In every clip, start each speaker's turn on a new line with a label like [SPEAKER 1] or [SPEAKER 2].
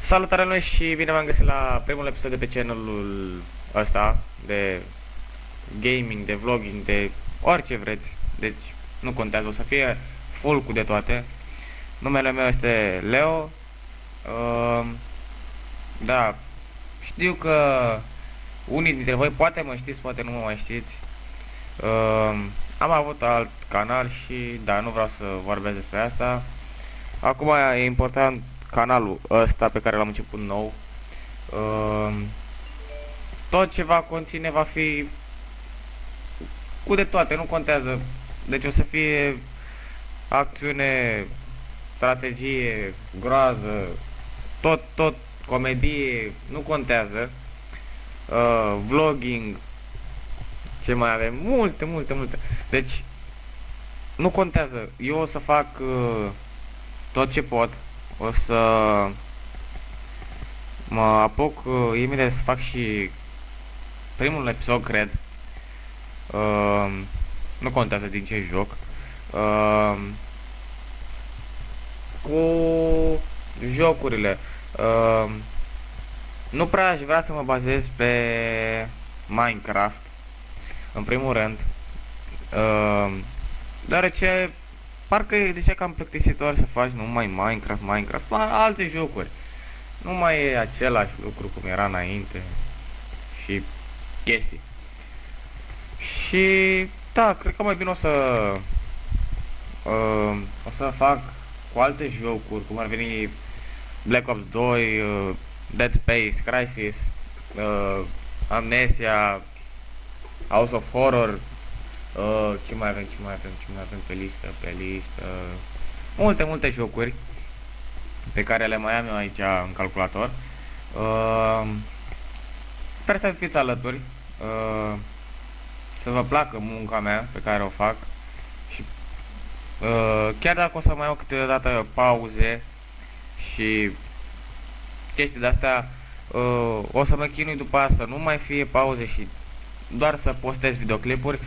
[SPEAKER 1] Salutare noi și bine v-am găsit la primul episod de pe channelul ăsta de gaming, de vlogging, de orice vreți. Deci nu contează, o să fie full cu de toate. Numele meu este Leo. Da, știu că unii dintre voi poate mă știți, poate nu mă mai știți. Am avut alt canal și da, nu vreau să vorbesc despre asta. Acum e important canalul ăsta pe care l-am început nou. Tot ce va conține va fi cu de toate, nu contează. Deci o să fie acțiune, strategie, groază, tot comedie, nu contează. Vlogging, ce mai avem? Multe. Deci nu contează. Eu o să fac tot ce pot. O să mă apuc imediat să fac și primul episod, cred. Nu contează din ce joc. Cu jocurile. Nu prea aș vrea să mă bazez pe Minecraft, în primul rând. Deoarece parcă e deja cam plictisitor să faci numai Minecraft, alte jocuri. Nu mai e același lucru cum era înainte și chestii. Și da, cred că mai bine o să fac cu alte jocuri, cum ar veni Black Ops 2, Dead Space, Crysis, Amnesia, House of Horror. Ce mai avem pe listă, multe jocuri pe care le mai am eu aici în calculator. Sper să fiți alături, să vă placă munca mea pe care o fac și chiar dacă o să mai iau câteodată pauze și chestii de-astea, o să mă chinui după asta să nu mai fie pauze și doar să postez videoclipuri.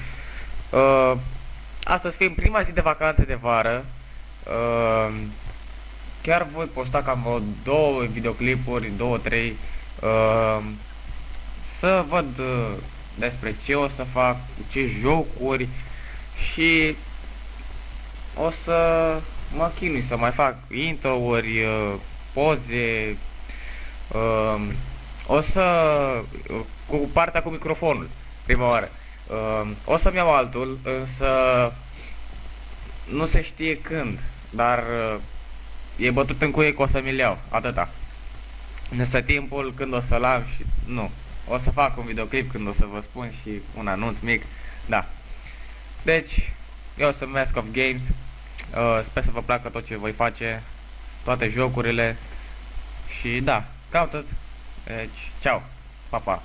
[SPEAKER 1] Astăzi fiind prima zi de vacanțe de vară, chiar voi posta cam vreo 2 videoclipuri, 2-3, să văd despre ce o să fac, ce jocuri și o să mă chinui să mai fac intro-uri, poze, o să, cu partea cu microfonul, prima oară. O să-mi iau altul, însă nu se știe când, dar e bătut în cuie că o să mi-l iau, atâta. Însă timpul când o să-l am și nu. O să fac un videoclip când o să vă spun și un anunț mic, da. Deci, eu sunt Mask of Games, sper să vă placă tot ce voi face, toate jocurile și da, cam tot. Deci, ceau, pa, pa.